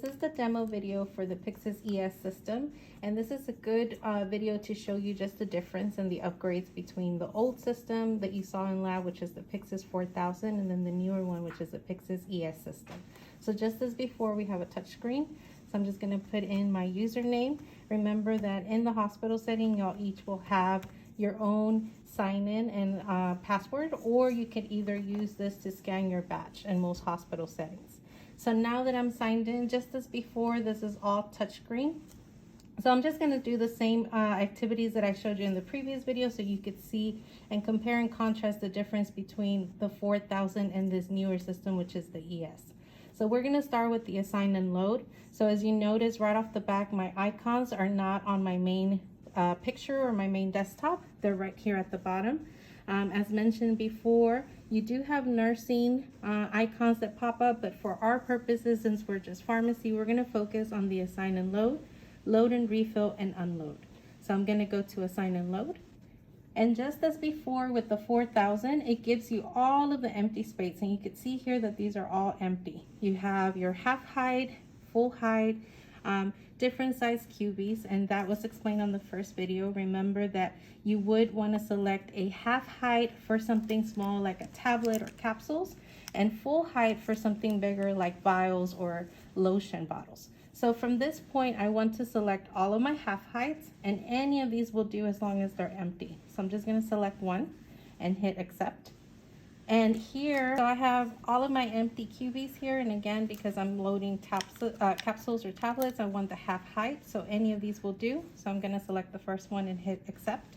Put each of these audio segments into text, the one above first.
This is the demo video for the Pyxis ES system, and this is a good video to show you just the difference in the upgrades between the old system that you saw in lab, which is the Pyxis 4000, and then the newer one, which is the Pyxis ES system. So just as before, we have a touch screen. So I'm just going to put in my username. Remember that in the hospital setting, y'all each will have your own sign-in and password, or you can either use this to scan your badge in most hospital settings. So now that I'm signed in, just as before, this is all touchscreen. So I'm just going to do the same activities that I showed you in the previous video so you could see and compare and contrast the difference between the 4000 and this newer system, which is the ES. So we're going to start with the assign and load. So as you notice right off the back, my icons are not on my main picture or my main desktop. They're right here at the bottom. As mentioned before, you do have nursing icons that pop up, but for our purposes, since we're just pharmacy, we're going to focus on the assign and load, load and refill, and unload. So I'm going to go to assign and load. And just as before with the 4000, it gives you all of the empty space. And you can see here that these are all empty. You have your half height, full height, different size cubies, and that was explained on the first video. Remember that you would want to select a half height for something small like a tablet or capsules, and full height for something bigger like vials or lotion bottles. So from this point, I want to select all of my half heights, and any of these will do as long as they're empty. So I'm just going to select one and hit accept. And here, so I have all of my empty cubies here, and again, because I'm loading capsules or tablets, I want the half height, so any of these will do. So I'm going to select the first one and hit accept.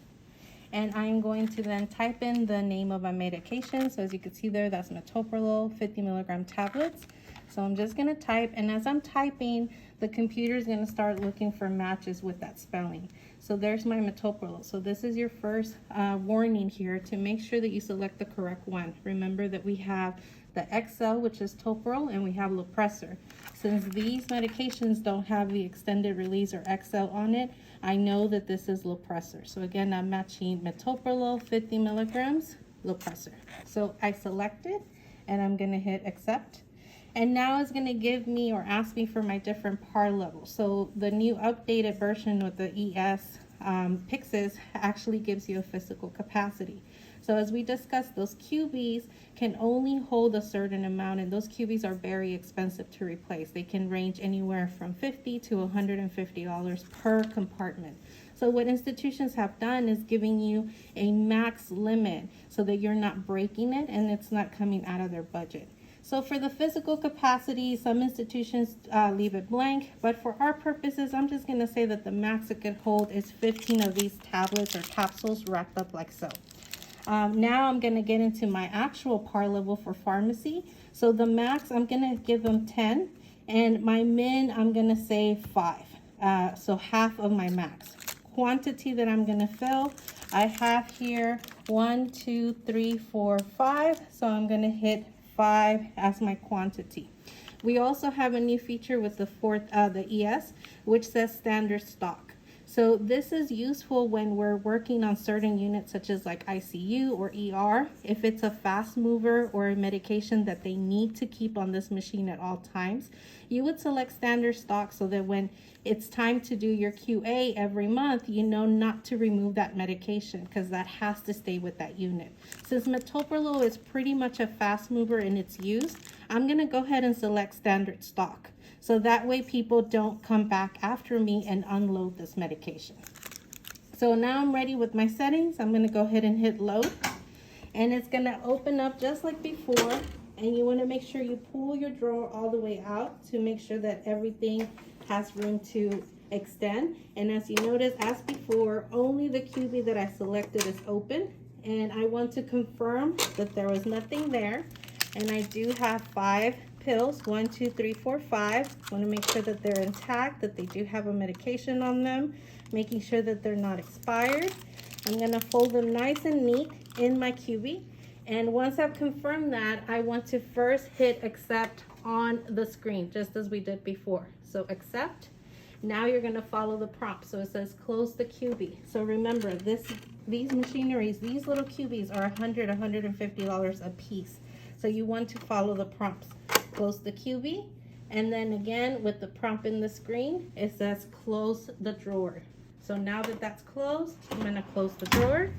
And I'm going to then type in the name of my medication. So as you can see there, that's metoprolol 50 milligram tablets. So I'm just going to type, and as I'm typing, the computer is going to start looking for matches with that spelling. So there's my metoprolol. So this is your first warning here to make sure that you select the correct one. Remember that we have the XL, which is toprol, and we have Lopressor. Since these medications don't have the extended release or XL on it, I know that this is Lopressor. So again, I'm matching metoprolol 50 milligrams, Lopressor. So I select it, and I'm going to hit accept. And now it's going to give me or ask me for my different par levels. So the new updated version with the ES Pyxis actually gives you a physical capacity. So as we discussed, those cubies can only hold a certain amount, and those cubies are very expensive to replace. They can range anywhere from $50 to $150 per compartment. So what institutions have done is giving you a max limit so that you're not breaking it and it's not coming out of their budget. So for the physical capacity, some institutions leave it blank, but for our purposes, I'm just going to say that the max it could hold is 15 of these tablets or capsules wrapped up like so. Now I'm going to get into my actual par level for pharmacy. So the max, I'm going to give them 10, and my min, I'm going to say 5. So half of my max. Quantity that I'm going to fill, I have here 1, 2, 3, 4, 5. So I'm going to hit 5 as my quantity. We also have a new feature with the ES, which says standard stock. So this is useful when we're working on certain units such as like ICU or ER. If it's a fast mover or a medication that they need to keep on this machine at all times, you would select standard stock so that when it's time to do your QA every month, you know not to remove that medication because that has to stay with that unit. Since metoprolol is pretty much a fast mover in its use, I'm going to go ahead and select standard stock. So that way people don't come back after me and unload this medication. So now I'm ready with my settings. I'm going to go ahead and hit load. And it's going to open up just like before. And you want to make sure you pull your drawer all the way out to make sure that everything has room to extend. And as you notice, as before, only the cubie that I selected is open. And I want to confirm that there was nothing there. And I do have 5 pills, 1, 2, 3, 4, 5. Want to make sure that they're intact, that they do have a medication on them, making sure that they're not expired. I'm going to fold them nice and neat in my cubie. And once I've confirmed that, I want to first hit accept on the screen, just as we did before. So accept. Now you're going to follow the prompt. So it says close the cubie. So remember, these machineries, these little cubies are $100, $150 a piece. So you want to follow the prompts. Close the cubie, And then again, with the prompt in the screen, it says close the drawer. So now that that's closed, I'm gonna close the drawer.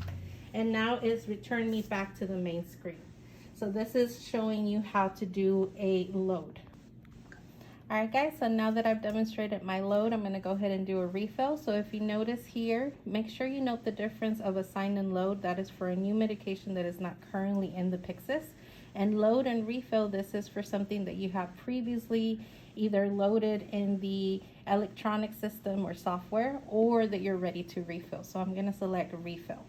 And now it's returned me back to the main screen. So this is showing you how to do a load. All right guys, so now that I've demonstrated my load, I'm gonna go ahead and do a refill. So if you notice here, make sure you note the difference of assign and load. That is for a new medication that is not currently in the Pyxis. And load and refill, this is for something that you have previously either loaded in the electronic system or software, or that you're ready to refill. So I'm gonna select refill.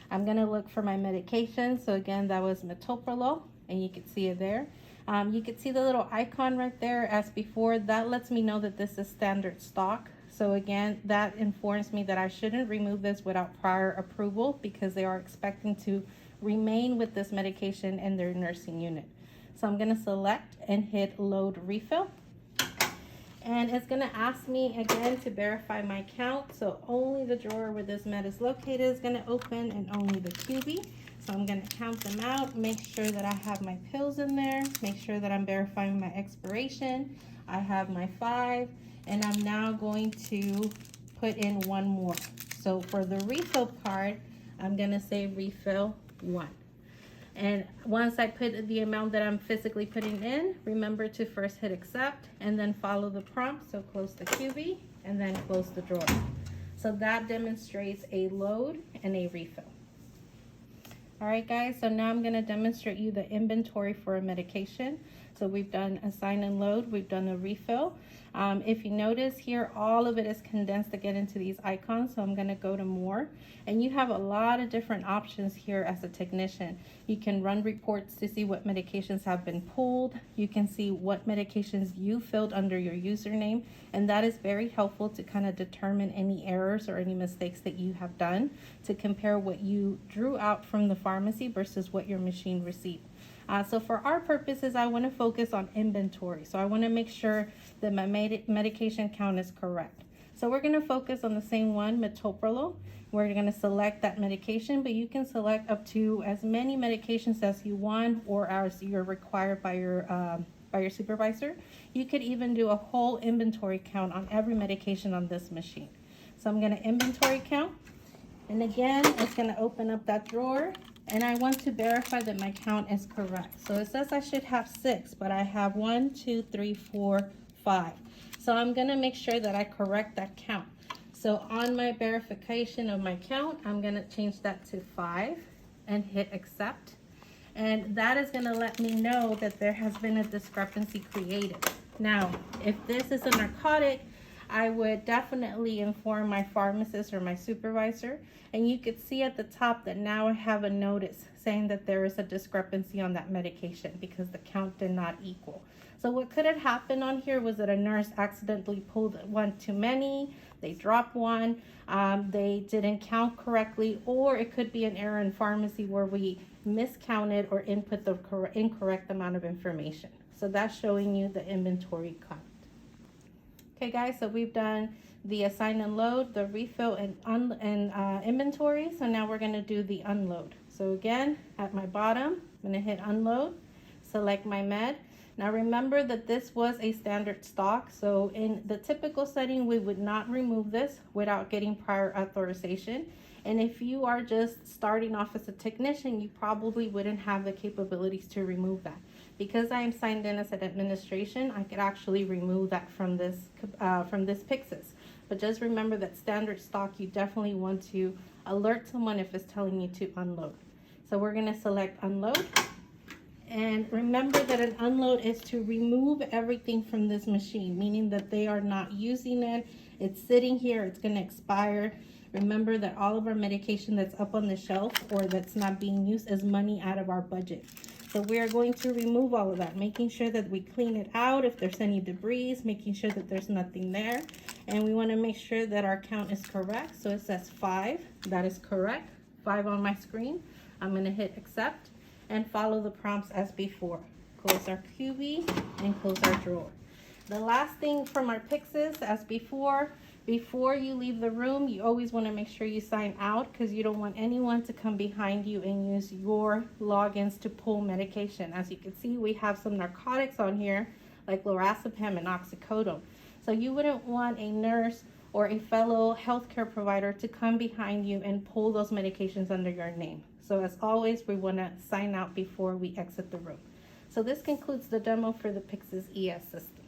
I'm gonna look for my medication. So again, that was metoprolol, and you can see it there. You can see the little icon right there as before. That lets me know that this is standard stock. So again, that informs me that I shouldn't remove this without prior approval, because they are expecting to remain with this medication in their nursing unit. So I'm gonna select and hit load refill. And it's gonna ask me again to verify my count. So only the drawer where this med is located is gonna open, and only the QB. So I'm gonna count them out, make sure that I have my pills in there, make sure that I'm verifying my expiration. I have my 5, and I'm now going to put in one more. So for the refill card, I'm gonna say refill 1. And once I put the amount that I'm physically putting in, remember to first hit accept and then follow the prompt. So close the QB and then close the drawer. So that demonstrates a load and a refill. All right guys, so now I'm gonna demonstrate you the inventory for a medication. So we've done assign and load, we've done a refill. If you notice here, all of it is condensed to get into these icons. So I'm gonna go to more, and you have a lot of different options here as a technician. You can run reports to see what medications have been pulled. You can see what medications you filled under your username, and that is very helpful to kind of determine any errors or any mistakes that you have done, to compare what you drew out from the pharmacy versus what your machine received. So for our purposes, I want to focus on inventory. So I want to make sure that my medication count is correct. So we're going to focus on the same one, metoprolol. We're going to select that medication, but you can select up to as many medications as you want, or as you're required by your supervisor. You could even do a whole inventory count on every medication on this machine. So I'm going to inventory count, and again, it's going to open up that drawer. And I want to verify that my count is correct. So it says I should have 6, but I have 1, 2, 3, 4, 5. So I'm gonna make sure that I correct that count. So on my verification of my count, I'm gonna change that to 5 and hit accept. And that is gonna let me know that there has been a discrepancy created. Now, if this is a narcotic, I would definitely inform my pharmacist or my supervisor. And you could see at the top that now I have a notice saying that there is a discrepancy on that medication because the count did not equal. So what could have happened on here was that a nurse accidentally pulled one too many, they dropped one, they didn't count correctly, or it could be an error in pharmacy where we miscounted or input the incorrect amount of information. So that's showing you the inventory count. Okay guys, so we've done the assign and load, the refill, and inventory. So now we're gonna do the unload. So again, at my bottom, I'm gonna hit unload, select my med. Now remember that this was a standard stock. So in the typical setting, we would not remove this without getting prior authorization. And if you are just starting off as a technician, you probably wouldn't have the capabilities to remove that. Because I am signed in as an administration, I could actually remove that from this Pyxis. But just remember that standard stock, you definitely want to alert someone if it's telling you to unload. So we're gonna select unload. And remember that an unload is to remove everything from this machine, meaning that they are not using it. It's sitting here, it's gonna expire. Remember that all of our medication that's up on the shelf or that's not being used is money out of our budget. So we are going to remove all of that, making sure that we clean it out if there's any debris, making sure that there's nothing there. And we want to make sure that our count is correct. So it says 5, that is correct, 5 on my screen. I'm going to hit accept and follow the prompts as before. Close our QB and close our drawer. The last thing from our Pyxis, as before you leave the room, you always want to make sure you sign out, because you don't want anyone to come behind you and use your logins to pull medication. As you can see, we have some narcotics on here, like lorazepam and oxycodone. So you wouldn't want a nurse or a fellow healthcare provider to come behind you and pull those medications under your name. So as always, we want to sign out before we exit the room. So this concludes the demo for the Pyxis ES system.